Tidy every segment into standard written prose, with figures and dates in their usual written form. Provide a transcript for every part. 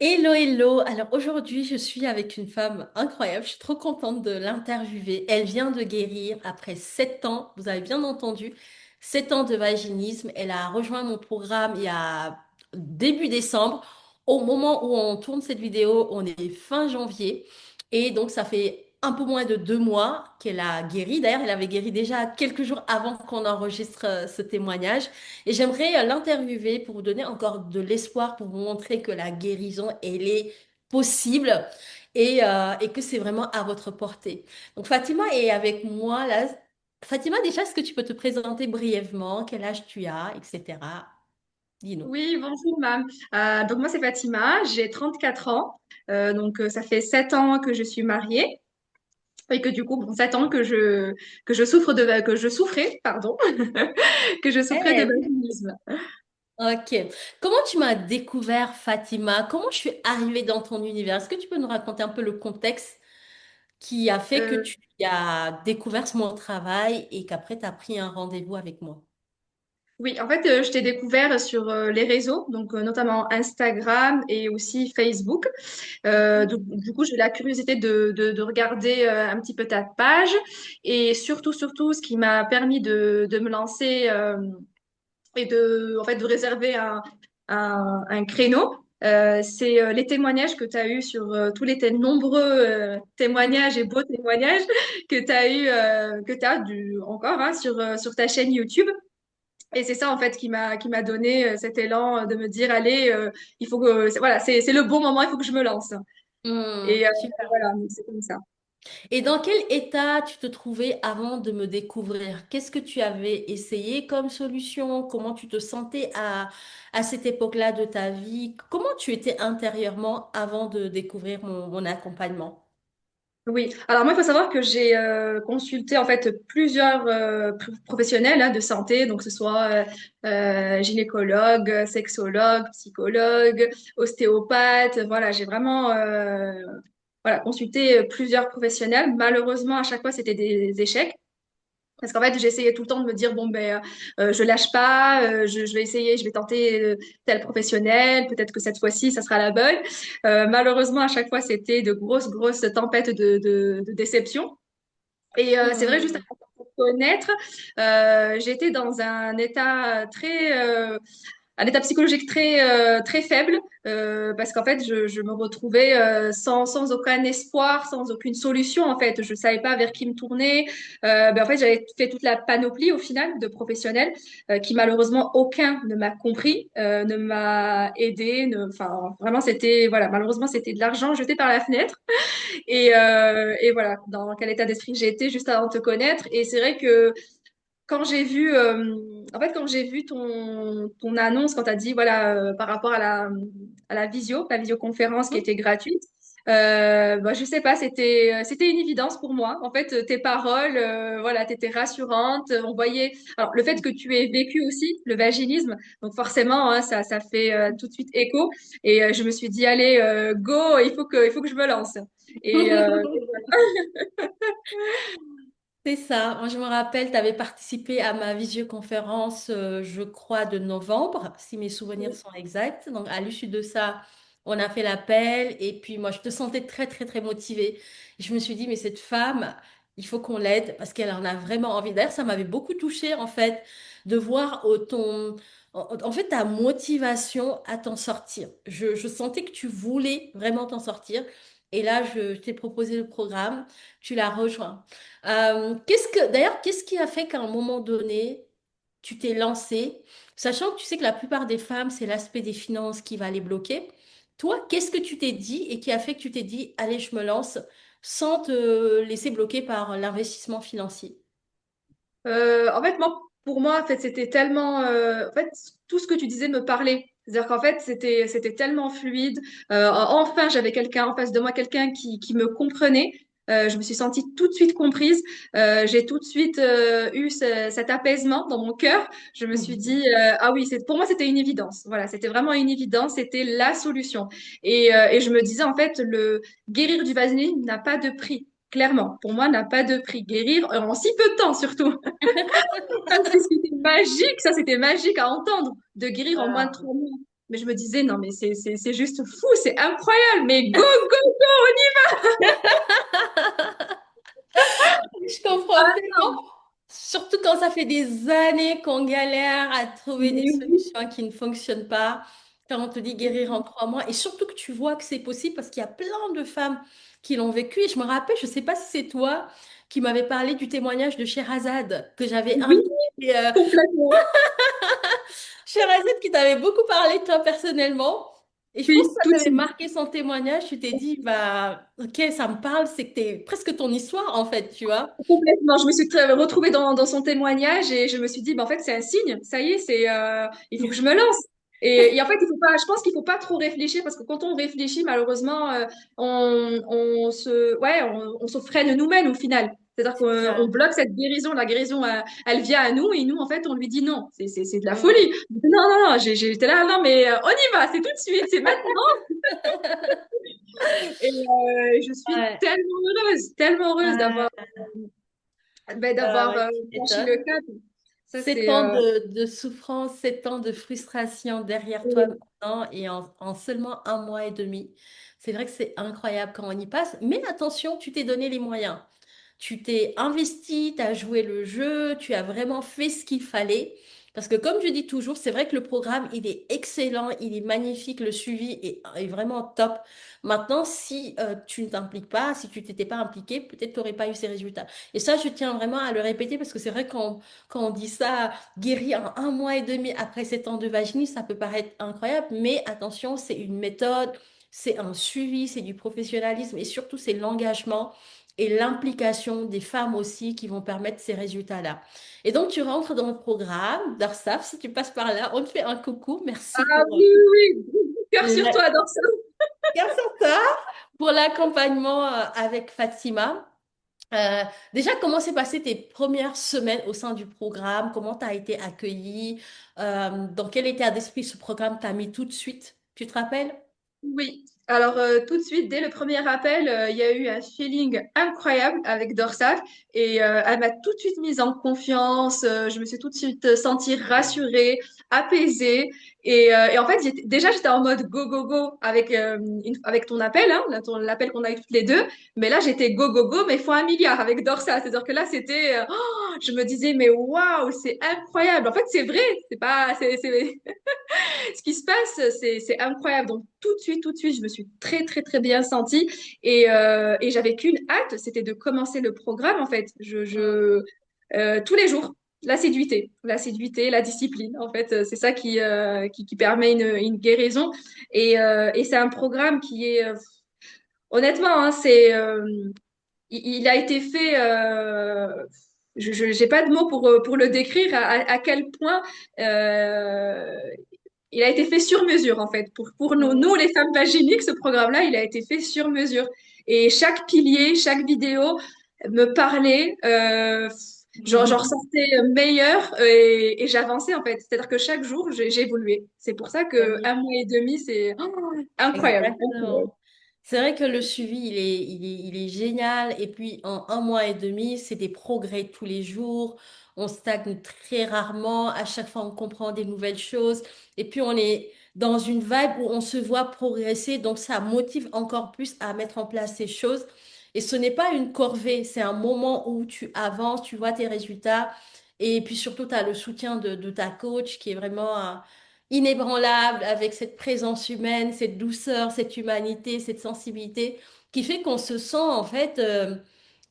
Hello, hello. Alors aujourd'hui, je suis avec une femme incroyable. Je suis trop contente de l'interviewer. Elle vient de guérir après 7 ans. Vous avez bien entendu, 7 ans de vaginisme. Elle a rejoint mon programme il y a début décembre. Au moment où on tourne cette vidéo, on est fin janvier. Et donc, ça fait un peu moins de 2 mois qu'elle a guéri. D'ailleurs, elle avait guéri déjà quelques jours avant qu'on enregistre ce témoignage. Et j'aimerais l'interviewer pour vous donner encore de l'espoir, pour vous montrer que la guérison, elle est possible et que c'est vraiment à votre portée. Donc Fatima est avec moi là. Fatima, déjà, est-ce que tu peux te présenter brièvement? Quel âge tu as, etc. Dis-nous. Oui, bonjour, Mam. Donc moi c'est Fatima, j'ai 34 ans. Ça fait 7 ans que je suis mariée et que du coup bon 7 ans que je souffrais, pardon, que je souffrais de Eh, vaginisme. ok. Comment tu m'as découvert, Fatima? Comment je suis arrivée dans ton univers? Est-ce que tu peux nous raconter un peu le contexte qui a fait que Euh, tu as découvert mon travail et qu'après tu as pris un rendez-vous avec moi? oui, en fait, je t'ai découvert sur les réseaux, notamment Instagram et aussi Facebook. Du coup, j'ai eu la curiosité de regarder un petit peu ta page et surtout, ce qui m'a permis de me lancer et en fait, de réserver un créneau. C'est les témoignages que tu as eus sur tous nombreux témoignages et beaux témoignages que tu as que tu as encore hein, sur ta chaîne YouTube. Et c'est ça en fait qui m'a donné cet élan de me dire allez il faut que voilà c'est le bon moment, il faut que je me lance. Et Super. voilà, donc c'est comme ça. Et dans quel état tu te trouvais avant de me découvrir? Qu'est-ce que tu avais essayé comme solution? Comment tu te sentais à cette époque-là de ta vie? Comment tu étais intérieurement avant de découvrir mon accompagnement? Oui, alors moi il faut savoir que j'ai consulté en fait plusieurs professionnels hein, de santé, donc que ce soit gynécologue, sexologue, psychologue, ostéopathe, voilà, j'ai vraiment voilà, consulté plusieurs professionnels. Malheureusement, à chaque fois, c'était des échecs. Parce qu'en fait, j'essayais tout le temps de me dire, bon, je lâche pas, je vais essayer, je vais tenter tel professionnel, peut-être que cette fois-ci, ça sera la bonne. Malheureusement, à chaque fois, c'était de grosses tempêtes de déception. Et c'est vrai, juste Hmm. avant de me connaître, j'étais dans un état psychologique très faible parce qu'en fait je me retrouvais sans aucun espoir, sans aucune solution en fait. Je savais pas vers qui me tourner. En fait j'avais fait toute la panoplie au final de professionnels qui malheureusement aucun ne m'a compris, ne m'a aidé. Enfin vraiment c'était voilà malheureusement c'était de l'argent jeté par la fenêtre. Et voilà dans quel état d'esprit j'étais juste avant de te connaître. Et c'est vrai que quand j'ai vu, quand j'ai vu ton annonce, quand tu as dit, voilà, par rapport à la visioconférence qui était gratuite, je sais pas, c'était une évidence pour moi. En fait, tes paroles, voilà, t'étais rassurante. On voyait, alors le fait que tu aies vécu aussi le vaginisme, donc forcément, hein, ça fait tout de suite écho. Et je me suis dit, allez, go, il faut que je me lance. Et C'est ça. Moi, je me rappelle, tu avais participé à ma visioconférence, je crois, de novembre, si mes souvenirs sont exacts. Donc, à l'issue de ça, on a fait l'appel et puis moi, je te sentais très, très, très motivée. Je me suis dit, mais cette femme, il faut qu'on l'aide parce qu'elle en a vraiment envie. D'ailleurs, ça m'avait beaucoup touchée, en fait, de voir en fait, ta motivation à t'en sortir. Je sentais que tu voulais vraiment t'en sortir. Et là, je t'ai proposé le programme, tu l'as rejoint. D'ailleurs, qu'est-ce qui a fait qu'à un moment donné, tu t'es lancé, sachant que tu sais que la plupart des femmes, c'est l'aspect des finances qui va les bloquer. Toi, qu'est-ce que tu t'es dit et qui a fait que tu t'es dit, allez, je me lance sans te laisser bloquer par l'investissement financier? pour moi, en fait, c'était tellement, en fait, tout ce que tu disais me parlait. C'est-à-dire qu'en fait, c'était tellement fluide. Enfin, j'avais quelqu'un en face de moi, quelqu'un qui me comprenait. Je me suis sentie tout de suite comprise. J'ai tout de suite eu cet apaisement dans mon cœur. Je me suis Mhm. dit, ah oui, pour moi, c'était une évidence. Voilà, c'était vraiment une évidence. C'était la solution. Et je me disais, en fait, le guérir du vaseline n'a pas de prix. Clairement, pour moi, n'a pas de prix. Guérir en si peu de temps, surtout. C'était magique, ça c'était magique à entendre, de guérir en moins de Wow. 3 mois. Mais je me disais, non, mais c'est juste fou, c'est incroyable, mais go, go, go! Je comprends tellement. Surtout quand ça fait des années qu'on galère à trouver des Mais oui, solutions qui ne fonctionnent pas. Quand on te dit guérir en 3 mois. Et surtout que tu vois que c'est possible parce qu'il y a plein de femmes qui l'ont vécu. Et je me rappelle, je ne sais pas si c'est toi qui m'avais parlé du témoignage de Sherazade que j'avais oui, invité. complètement. Sherazade qui t'avait beaucoup parlé de toi personnellement. Et je pense que Oui, ça tout de t'avait suite. marqué son témoignage. Tu t'es dit, bah, ok, ça me parle, c'est que t'es presque ton histoire en fait, tu vois. Complètement. Je me suis retrouvée dans son témoignage et je me suis dit, bah, en fait, c'est un signe. Ça y est, il faut que je me lance. Et en fait, il faut pas, je pense qu'il faut pas trop réfléchir parce que quand on réfléchit, malheureusement, on se freine nous-mêmes au final. C'est-à-dire C'est qu'on ça. bloque cette guérison. La guérison, elle vient à nous et nous, en fait, on lui dit non. C'est de la Mm. folie. Non, non, non, j'étais là, non, mais on y va, c'est tout de suite, c'est maintenant. Et je suis Ouais. tellement heureuse d'avoir Ouais. d'avoir Ouais, tu franchi le t'étonnes. cap. Ça, 7 ans de souffrance, 7 ans de frustration derrière toi oui, maintenant et en seulement 1 mois et demi. C'est vrai que c'est incroyable quand on y passe. Mais attention, tu t'es donné les moyens. Tu t'es investi, tu as joué le jeu, tu as vraiment fait ce qu'il fallait. Parce que comme je dis toujours, c'est vrai que le programme, il est excellent, il est magnifique, le suivi est vraiment top. Maintenant, si tu ne t'impliques pas, si tu t'étais pas impliqué, peut-être tu n'aurais pas eu ces résultats. Et ça, je tiens vraiment à le répéter parce que c'est vrai quand on dit ça, guéri en 1 mois et demi après 7 ans de vaginisme, ça peut paraître incroyable, mais attention, c'est une méthode, c'est un suivi, c'est du professionnalisme et surtout c'est l'engagement et l'implication des femmes aussi qui vont permettre ces résultats-là. Et donc, tu rentres dans le programme d'Arsaf, si tu passes par là, on te fait un coucou, merci ah pour oui, oui, oui. Cœur sur la- toi dans ça. merci à toi pour l'accompagnement avec Fatima. Euh, Déjà, comment s'est passé tes premières semaines au sein du programme? Comment tu as été accueillie? Dans quel état d'esprit ce programme t'a mis tout de suite? Tu te rappelles? Oui. Alors, tout de suite, dès le premier appel, il y a eu un feeling incroyable avec Dorsaf et elle m'a tout de suite mise en confiance. Je me suis tout de suite sentie rassurée, apaisée. Et en fait, déjà, j'étais en mode go, go, go avec, avec ton appel, hein, l'appel qu'on a eu toutes les deux. Mais là, j'étais go, go, go, mais fois un milliard avec Dorsaf. C'est-à-dire que là, c'était, je me disais, mais waouh, c'est incroyable. En fait, c'est vrai. C'est pas, ce qui se passe, c'est incroyable. Donc, tout de suite, je me suis très, très, très bien sentie. Et j'avais qu'une hâte, c'était de commencer le programme, en fait. Tous les jours, l'assiduité, la discipline, en fait, c'est ça qui permet une guérison. Et c'est un programme qui est, honnêtement, hein, il a été fait. Je n'ai pas de mots pour le décrire à quel point euh, il a été fait sur mesure, en fait. Pour nous, les femmes vaginiques, ce programme-là, il a été fait sur mesure. Et chaque pilier, chaque vidéo me parlait. J'en Mhm. ressortais meilleure et j'avançais, en fait. C'est-à-dire que chaque jour, j'ai évolué. C'est pour ça que un mois et demi, c'est incroyable. Incroyable. Exactement. C'est vrai que le suivi, il est génial. Et puis, en 1 mois et demi, c'est des progrès tous les jours. On stagne très rarement. À chaque fois, on comprend des nouvelles choses. Et puis, on est dans une vibe où on se voit progresser. Donc, ça motive encore plus à mettre en place ces choses. Et ce n'est pas une corvée. C'est un moment où tu avances, tu vois tes résultats. Et puis, surtout, tu as le soutien de ta coach qui est vraiment inébranlable, avec cette présence humaine, cette douceur, cette humanité, cette sensibilité, qui fait qu'on se sent en fait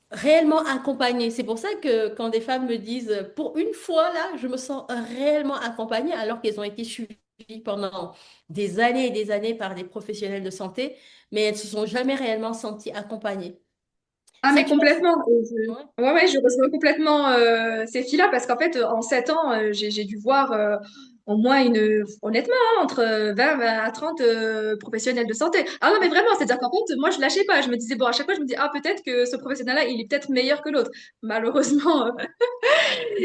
réellement accompagné. C'est pour ça que quand des femmes me disent, pour une fois là, je me sens réellement accompagnée, alors qu'elles ont été suivies pendant des années et des années par des professionnels de santé, mais elles se sont jamais réellement senties accompagnées. Ah, Ça, mais tu penses? complètement. Ouais. Ouais, ouais, je rejoins complètement ces filles-là parce qu'en fait, en 7 ans, j'ai dû voir au moins honnêtement, hein, entre 20 à 30 professionnels de santé. Ah non, mais vraiment, c'est-à-dire qu'en fait, moi, je lâchais pas. Je me disais, bon, à chaque fois, je me dis, ah, peut-être que ce professionnel-là, il est peut-être meilleur que l'autre. Malheureusement,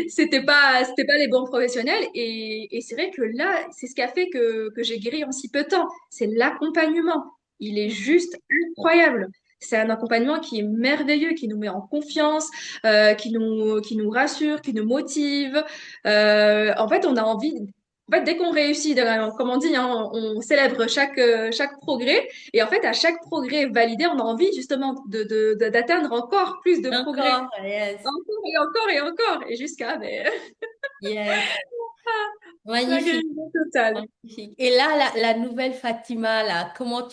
c'était pas les bons professionnels. Et c'est vrai que là, c'est ce qui a fait que j'ai guéri en si peu de temps. C'est l'accompagnement. Il est juste incroyable. C'est un accompagnement qui est merveilleux, qui nous met en confiance, qui nous rassure, qui nous motive. En fait, on a envie. En fait, dès qu'on réussit, comme on dit, hein, on célèbre chaque progrès. Et en fait, à chaque progrès validé, on a envie justement d'atteindre encore plus de progrès. Encore, yes, Encore et encore et encore. Et jusqu'à mais, yes. la Magnifique. guérison totale. Magnifique. Et là, la nouvelle Fatima, là, comment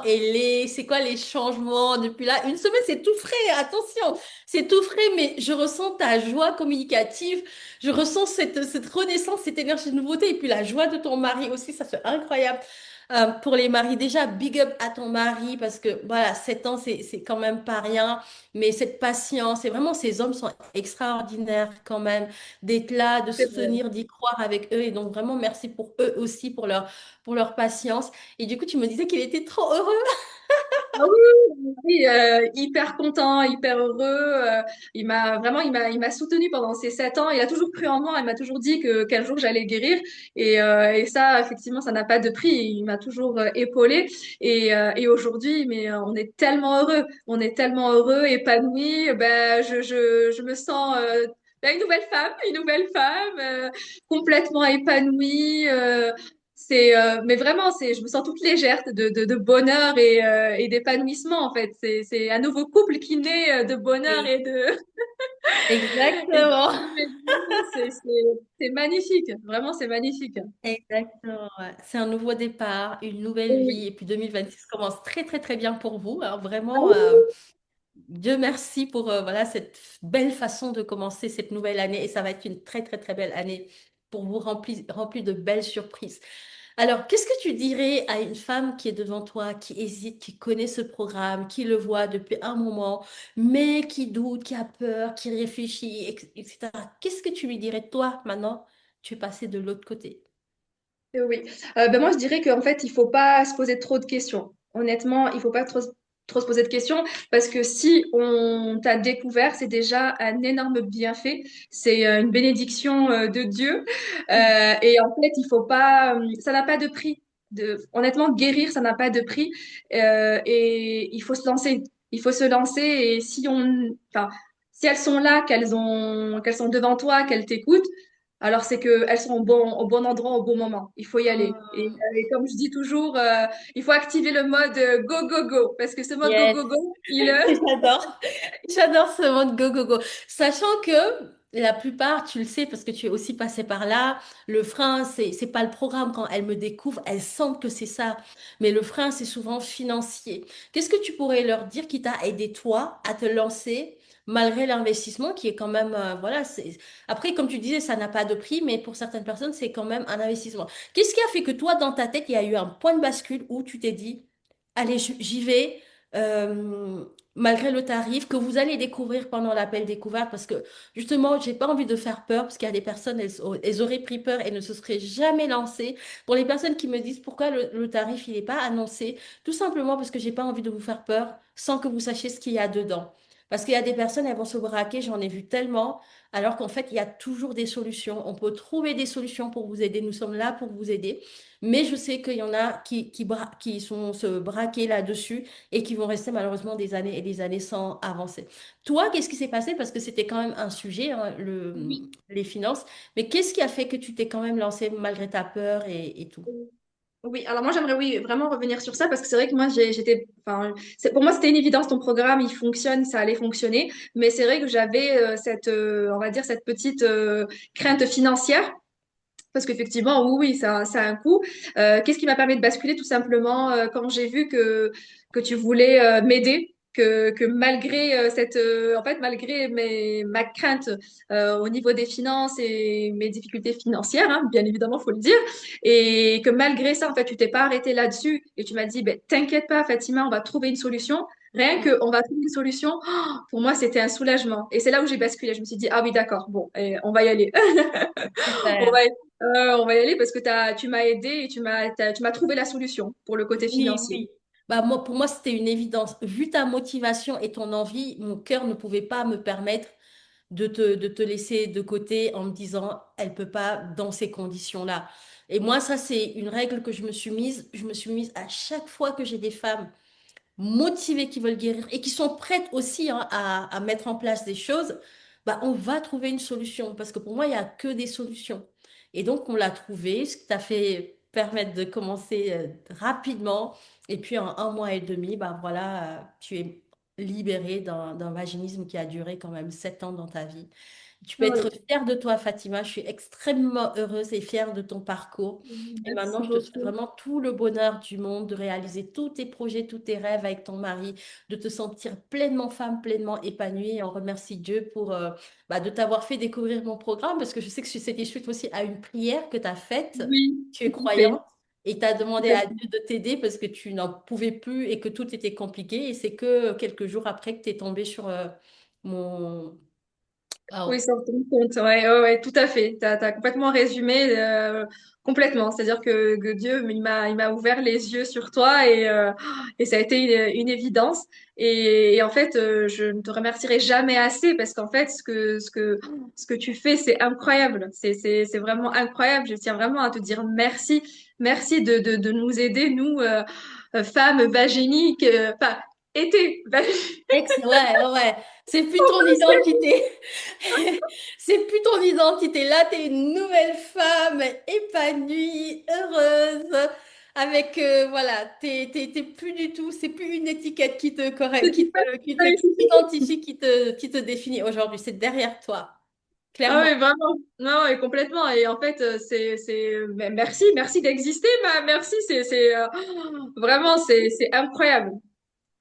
elle est? C'est quoi les changements depuis là? Une semaine, c'est tout frais, attention, c'est tout frais, mais je ressens ta joie communicative, je ressens cette renaissance, cette énergie de nouveauté, et puis la joie de ton mari aussi, ça c'est incroyable. Pour les maris, déjà, big up à ton mari, parce que voilà, 7 ans, c'est quand même pas rien, mais cette patience, et vraiment, ces hommes sont extraordinaires quand même d'être là, de C'est vrai. soutenir, d'y croire avec eux. Et donc, vraiment, merci pour eux aussi, pour leur patience. Et du coup, tu me disais qu'il était trop heureux. Ah oui, oui, oui, hyper content, hyper heureux. Il m'a soutenu pendant ces 7 ans. Il a toujours cru en moi. Il m'a toujours dit que qu'un jour j'allais guérir. Et ça, effectivement, ça n'a pas de prix. Il m'a toujours épaulé. Et aujourd'hui, mais on est tellement heureux. On est tellement heureux, épanoui. Ben, je me sens ben, une nouvelle femme, complètement épanouie. Mais vraiment, je me sens toute légère de bonheur et d'épanouissement, en fait. C'est un nouveau couple qui naît de bonheur Et- et Exactement. d'épanouissement. C'est magnifique. Vraiment, c'est magnifique. Exactement. Ouais. C'est un nouveau départ, une nouvelle Oui. vie. Et puis 2026 commence très, très, très bien pour vous. Alors, Ah vraiment, oui. Dieu merci pour voilà, cette belle façon de commencer cette nouvelle année. Et ça va être une très, très, très belle année pour vous, remplie de belles surprises. Alors, qu'est-ce que tu dirais à une femme qui est devant toi, qui hésite, qui connaît ce programme, qui le voit depuis un moment, mais qui doute, qui a peur, qui réfléchit, etc. Qu'est-ce que tu lui dirais, toi, maintenant, tu es passé de l'autre côté? Oui. Ben moi, je dirais qu'en fait, il faut pas se poser trop de questions. Honnêtement, il faut pas trop se poser de questions parce que si on t'a découvert, c'est déjà un énorme bienfait. C'est une bénédiction de Dieu. Et en fait, il faut pas, ça n'a pas de prix. Honnêtement, guérir, ça n'a pas de prix. Et il faut se lancer. Il faut se lancer. Et enfin, si elles sont là, qu'elles sont devant toi, qu'elles t'écoutent, alors c'est qu'elles sont au bon endroit au bon moment. Il faut y aller. Hmm. Et comme je dis toujours, il faut activer le mode go, go, go. Parce que ce mode go, Yes. go, go, J'adore. J'adore ce mode go, go, go. Sachant que la plupart, tu le sais parce que tu es aussi passé par là, le frein, c'est pas le programme. Quand elles me découvrent, elles sentent que c'est ça. Mais le frein, c'est souvent financier. Qu'est-ce que tu pourrais leur dire qui t'a aidé toi à te lancer malgré l'investissement qui est quand même, voilà, après, comme tu disais, ça n'a pas de prix, mais pour certaines personnes, c'est quand même un investissement. Qu'est-ce qui a fait que toi, dans ta tête, il y a eu un point de bascule où tu t'es dit, allez, j'y vais euh, malgré le tarif que vous allez découvrir pendant l'appel découverte parce que justement, j'ai pas envie de faire peur parce qu'il y a des personnes, elles auraient pris peur et ne se seraient jamais lancées. Pour les personnes qui me disent pourquoi le tarif il n'est pas annoncé, tout simplement parce que j'ai pas envie de vous faire peur sans que vous sachiez ce qu'il y a dedans. Parce qu'il y a des personnes, elles vont se braquer, j'en ai vu tellement, alors qu'en fait, il y a toujours des solutions. On peut trouver des solutions pour vous aider. Nous sommes là pour vous aider. Mais je sais qu'il y en a qui sont se braquer là-dessus et qui vont rester malheureusement des années et des années sans avancer. Toi, qu'est-ce qui s'est passé? Parce que c'était quand même un sujet, hein, oui. les finances. Mais qu'est-ce qui a fait que tu t'es quand même lancé malgré ta peur et tout? Oui, alors moi j'aimerais oui vraiment revenir sur ça parce que c'est vrai que moi enfin pour moi c'était une évidence, ton programme il fonctionne, ça allait fonctionner, mais c'est vrai que j'avais cette on va dire cette petite crainte financière parce qu'effectivement oui ça a un coût. Qu'est-ce qui m'a permis de basculer tout simplement quand j'ai vu que tu voulais m'aider. Que malgré en fait malgré ma crainte au niveau des finances et mes difficultés financières, hein, bien évidemment faut le dire, et que malgré ça en fait tu t'es pas arrêté là-dessus et tu m'as dit ben t'inquiète pas Fatima, on va trouver une solution. Rien Mm, que on va trouver une solution, pour moi c'était un soulagement et c'est là où j'ai basculé. Je me suis dit ah oui d'accord bon on va y aller. On super. va, on va y aller parce que tu m'as aidé et tu m'as trouvé la solution pour le côté Oui, financier. oui. Bah, moi, pour moi, c'était une évidence. Vu ta motivation et ton envie, mon cœur ne pouvait pas me permettre de te laisser de côté en me disant, elle peut pas dans ces conditions-là. Et moi, ça, c'est une règle que je me suis mise. Je me suis mise à chaque fois que j'ai des femmes motivées qui veulent guérir et qui sont prêtes aussi hein, à mettre en place des choses, bah, on va trouver une solution. Parce que pour moi, il n'y a que des solutions. Et donc, on l'a trouvé, ce qui t'a fait permettre de commencer rapidement. Et puis, en 1 mois et demi, bah, voilà, tu es libérée d'un vaginisme qui a duré quand même 7 ans dans ta vie. Tu peux être Oui. fière de toi, Fatima. Je suis extrêmement heureuse et fière de ton parcours. Et maintenant, Merci je te souhaite beaucoup. vraiment tout le bonheur du monde de réaliser tous tes projets, tous tes rêves avec ton mari, de te sentir pleinement femme, pleinement épanouie. Et on remercie Dieu pour bah, de t'avoir fait découvrir mon programme parce que je sais que c'était suite aussi à une prière que tu as faite. Oui, Tu es tout à fait. croyante et tu as Tout demandé à à fait. Dieu de t'aider parce que tu n'en pouvais plus et que tout était compliqué. Et c'est que quelques jours après que tu es tombée sur mon... Oui, Wow. sans ton compte. Ouais, ouais, ouais, tout à fait. T'as complètement résumé, complètement. C'est-à-dire que Dieu, il m'a ouvert les yeux sur toi et ça a été une évidence. Et en fait, je ne te remercierai jamais assez parce qu'en fait, ce que tu fais, c'est incroyable. C'est vraiment incroyable. Je tiens vraiment à te dire merci. Merci de nous aider, nous, femmes vaginiques, enfin, été vaginiques. Ouais, ouais, ouais. C'est plus ton identité. C'est plus ton identité. Là, tu es une nouvelle femme épanouie, heureuse, avec, voilà, t'es plus du tout, c'est plus une étiquette qui te correct, qui t'identifie, qui te définit aujourd'hui. C'est derrière toi, Ah clairement. oui, vraiment. Non, et complètement. Et en fait, mais merci, merci d'exister, merci, vraiment, c'est incroyable.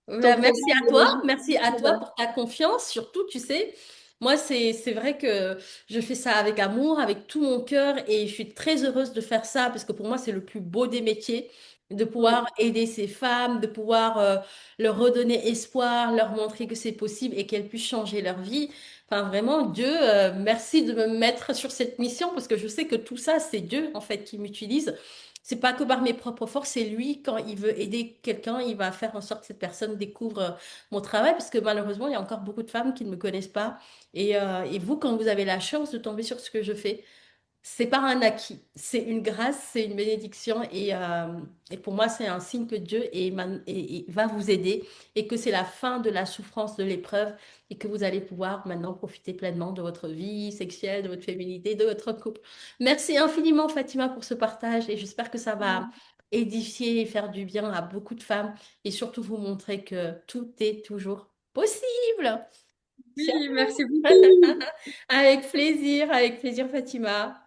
Ton Merci programme, à toi, je merci à toi j'adore. pour ta confiance. Surtout, tu sais, moi, c'est vrai que je fais ça avec amour, avec tout mon cœur et je suis très heureuse de faire ça parce que pour moi, c'est le plus beau des métiers, de pouvoir Oui, aider ces femmes, de pouvoir leur redonner espoir, leur montrer que c'est possible et qu'elles puissent changer leur vie. Enfin, vraiment, Dieu, merci de me mettre sur cette mission parce que je sais que tout ça, c'est Dieu, en fait, qui m'utilise. C'est pas que par mes propres forces, c'est lui, quand il veut aider quelqu'un, il va faire en sorte que cette personne découvre mon travail, parce que malheureusement, il y a encore beaucoup de femmes qui ne me connaissent pas. Et vous, quand vous avez la chance de tomber sur ce que je fais, c'est pas un acquis, c'est une grâce, c'est une bénédiction et pour moi c'est un signe que Dieu va vous aider et que c'est la fin de la souffrance de l'épreuve et que vous allez pouvoir maintenant profiter pleinement de votre vie sexuelle, de votre féminité, de votre couple. Merci infiniment Fatima pour ce partage et j'espère que ça va édifier et faire du bien à beaucoup de femmes et surtout vous montrer que tout est toujours possible. oui, merci beaucoup. Avec plaisir Fatima.